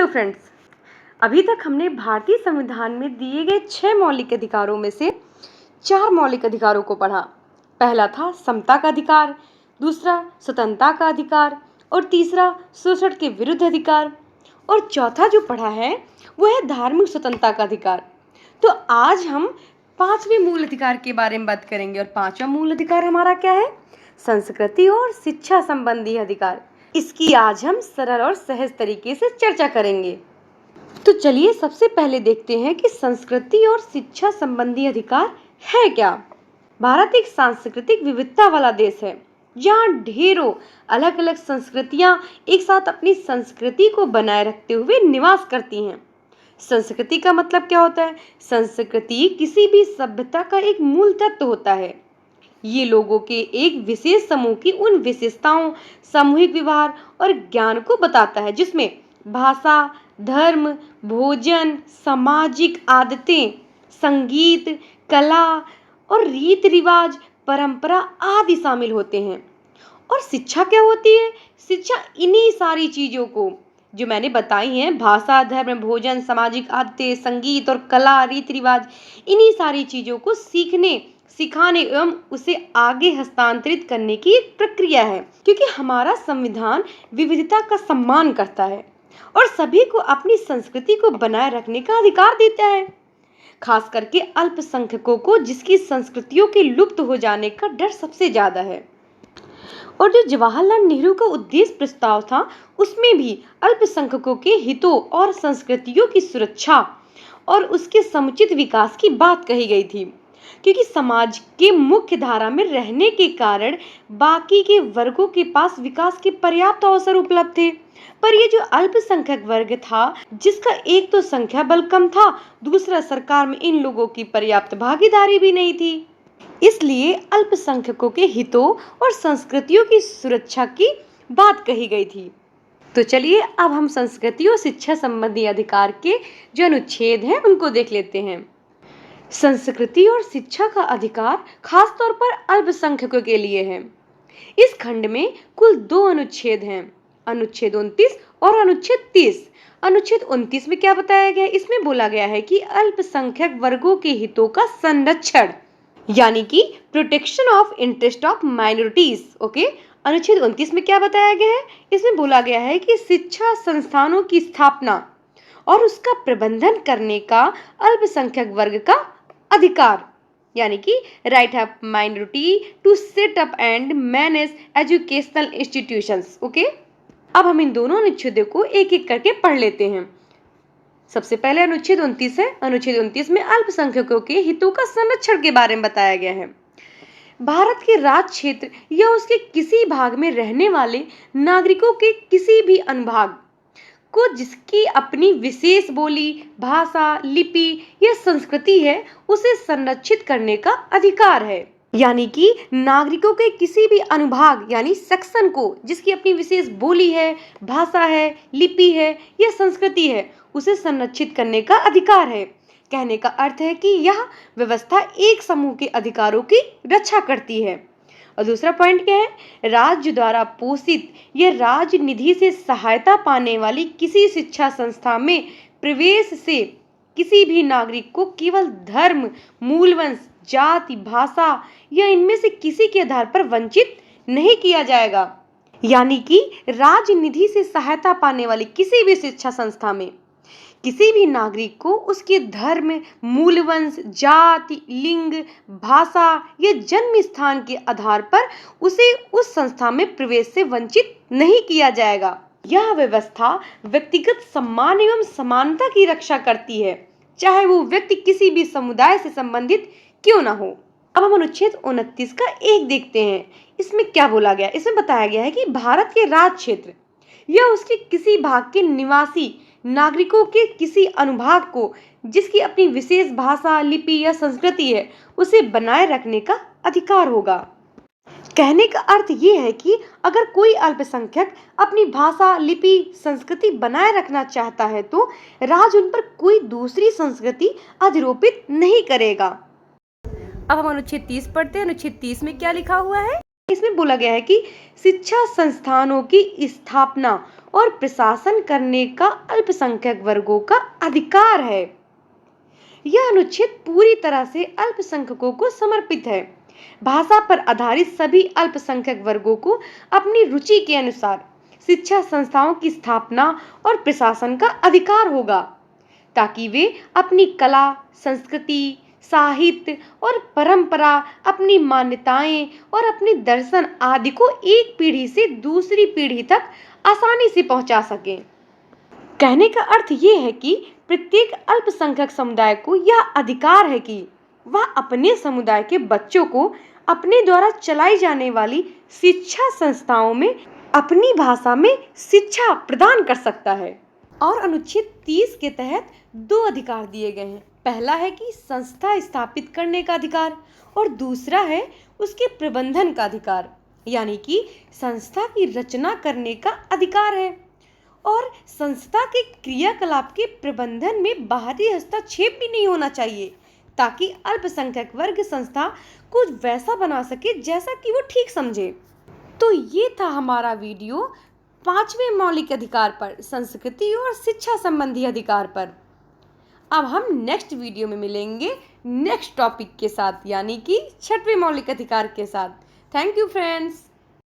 Hello friends, अभी तक हमने भारतीय संविधान में दिए गए 6 मौलिक अधिकारों में से 4 मौलिक अधिकारों को पढ़ा। पहला था समता का अधिकार, दूसरा स्वतंत्रता का अधिकार और तीसरा शोषण के विरुद्ध अधिकार और चौथा जो पढ़ा है वो है धार्मिक स्वतंत्रता का अधिकार। तो आज हम 5वें मूल अधिकार के बारे में बात करेंगे और 5वां मूल अधिकार हमारा क्या है? संस्कृति और शिक्षा संबंधी अधिकार। इसकी आज हम सरल और सहज तरीके से चर्चा करेंगे। तो चलिए सबसे पहले देखते हैं कि संस्कृति और शिक्षा संबंधी अधिकार है क्या। भारत एक सांस्कृतिक विविधता वाला देश है जहाँ ढेरों अलग अलग संस्कृतियाँ एक साथ अपनी संस्कृति को बनाए रखते हुए निवास करती हैं। संस्कृति का मतलब क्या होता है? संस्कृति किसी भी सभ्यता का एक मूल तत्व होता है। ये लोगों के एक विशेष समूह की उन विशेषताओं, सामूहिक व्यवहार और ज्ञान को बताता है जिसमें भाषा, धर्म, भोजन, सामाजिक आदतें, संगीत, कला और रीति रिवाज, परंपरा आदि शामिल होते हैं। और शिक्षा क्या होती है? शिक्षा इन्हीं सारी चीजों को जो मैंने बताई हैं, भाषा, धर्म, भोजन, सामाजिक आदतें, संगीत और कला, रीति रिवाज, इन्हीं सारी चीजों को सीखने, सिखाने एवं उसे आगे हस्तांतरित करने की एक प्रक्रिया है। क्योंकि हमारा संविधान विविधता का सम्मान करता है और सभी को अपनी संस्कृति को बनाए रखने का अधिकार देता है, खास करके अल्पसंख्यकों को जिसकी संस्कृतियों के लुप्त हो जाने का डर सबसे ज्यादा है। और जो जवाहरलाल नेहरू का उद्देश्य प्रस्ताव था उसमें भी अल्पसंख्यकों के हितों और संस्कृतियों की सुरक्षा और उसके समुचित विकास की बात कही गई थी। क्योंकि समाज के मुख्य धारा में रहने के कारण बाकी के वर्गों के पास विकास के पर्याप्त अवसर उपलब्ध थे, पर ये जो अल्पसंख्यक वर्ग था जिसका एक तो संख्या बल कम था, दूसरा सरकार में इन लोगों की पर्याप्त भागीदारी भी नहीं थी, इसलिए अल्पसंख्यकों के हितों और संस्कृतियों की सुरक्षा की बात कही गई थी। तो चलिए अब हम संस्कृति और शिक्षा संबंधी अधिकार के जो अनुच्छेद हैं उनको देख लेते हैं। संस्कृति और शिक्षा का अधिकार खास तौर पर अल्पसंख्यकों के लिए है। इस खंड में कुल 2 अनुच्छेद हैं, अनुच्छेद 29 और अनुच्छेद 30। अनुच्छेद 29 में क्या बताया गया है? इसमें बोला गया है कि अल्पसंख्यक वर्गों के हितों का संरक्षण, यानी कि protection of interest of minorities. Okay, अनुच्छेद 29 में क्या बताया गया है? इसमें बोला गया है कि शिक्षा संस्थानों की स्थापना और उसका प्रबंधन करने का अल्पसंख्यक वर्ग का अधिकार, यानी कि right of minority to set up and manage educational institutions. Okay, अब हम इन दोनों अनुच्छेदों को एक एक करके पढ़ लेते हैं। सबसे पहले अनुच्छेद 29 है। अनुच्छेद 29 में अल्पसंख्यकों के हितों का संरक्षण के बारे में बताया गया है। भारत के राज्य क्षेत्र या उसके किसी भाग में रहने वाले नागरिकों के किसी भी अनुभाग को जिसकी अपनी विशेष बोली, भाषा, लिपि या संस्कृति है उसे संरक्षित करने का अधिकार है। यानी कि नागरिकों के किसी भी अनुभाग यानी सेक्शन को जिसकी अपनी विशेष बोली है, भाषा है, लिपि है या संस्कृति है उसे संरक्षित करने का अधिकार है। कहने का अर्थ है कि यह व्यवस्था एक समूह के अधिकारों की रक्षा करती है। और दूसरा पॉइंट क्या है? राज्य द्वारा पोषित या राज्य निधि से सहायता पाने वाली किसी शिक्षा संस्था में प्रवेश से किसी भी नागरिक को केवल धर्म, मूलवंश, जाति, भाषा या इनमें से किसी के आधार पर वंचित नहीं किया जाएगा। यानी कि राज्य निधि से सहायता पाने वाली किसी भी शिक्षा संस्था में किसी भी नागरिक को उसके धर्म, मूलवंश, जाति, लिंग, भाषा या जन्म स्थान के आधार पर उसे उस संस्था में प्रवेश से वंचित नहीं किया जाएगा। यह व्यवस्था व्यक्तिगत सम्मान एवं समानता की रक्षा करती है, चाहे वो व्यक्ति किसी भी समुदाय से संबंधित क्यों ना हो। अब हम अनुच्छेद 29 का एक देखते हैं। इसमें क्या बोला गया? इसमें बताया गया है कि भारत के राज्य क्षेत्र या उसके किसी भाग के निवासी नागरिकों के किसी अनुभाग को जिसकी अपनी विशेष भाषा, लिपि या संस्कृति है उसे बनाए रखने का अधिकार होगा। कहने का अर्थ ये है कि अगर कोई अल्पसंख्यक अपनी भाषा, लिपि, संस्कृति बनाए रखना चाहता है तो राज्य उन पर कोई दूसरी संस्कृति अधिरोपित नहीं करेगा। अब हम अनुच्छेद 30 पढ़ते हैं। अनुच्छेद 30 में क्या लिखा हुआ है? इसमें बोला गया है कि शिक्षा संस्थानों की स्थापना और प्रशासन करने का अल्पसंख्यक वर्गों का अधिकार है। यह अनुच्छेद पूरी तरह से अल्पसंख्यकों को समर्पित है। भाषा पर आधारित सभी अल्पसंख्यक वर्गों को अपनी रुचि के अनुसार शिक्षा संस्थाओं की स्थापना और प्रशासन का अधिकार होगा, ताकि वे अपनी कला, संस्कृति, साहित्य और परंपरा, अपनी मान्यताएं और अपने दर्शन आदि को एक पीढ़ी से दूसरी पीढ़ी तक आसानी से पहुंचा सकें। कहने का अर्थ ये है कि प्रत्येक अल्पसंख्यक समुदाय को यह अधिकार है कि वह अपने समुदाय के बच्चों को अपने द्वारा चलाई जाने वाली शिक्षा संस्थाओं में अपनी भाषा में शिक्षा प्रदान कर सकता है। और अनुच्छेद 30 के तहत 2 अधिकार दिए गए हैं। पहला है कि संस्था स्थापित करने का अधिकार और दूसरा है उसके प्रबंधन का अधिकार, यानी कि संस्था की रचना करने का अधिकार है। और संस्था के क्रियाकलाप के प्रबंधन में बाहरी हस्तक्षेप भी नहीं होना चाहिए, ताकि अल्पसंख्यक वर्ग संस्था कुछ वैसा बना सके जैसा कि वो ठीक समझे। तो ये था हमारा वीडियो 5वें मौलिक अधिकार पर, संस्कृति और शिक्षा संबंधी अधिकार पर। अब हम नेक्स्ट वीडियो में मिलेंगे नेक्स्ट टॉपिक के साथ, यानी कि 6वें मौलिक अधिकार के साथ। Thank you friends.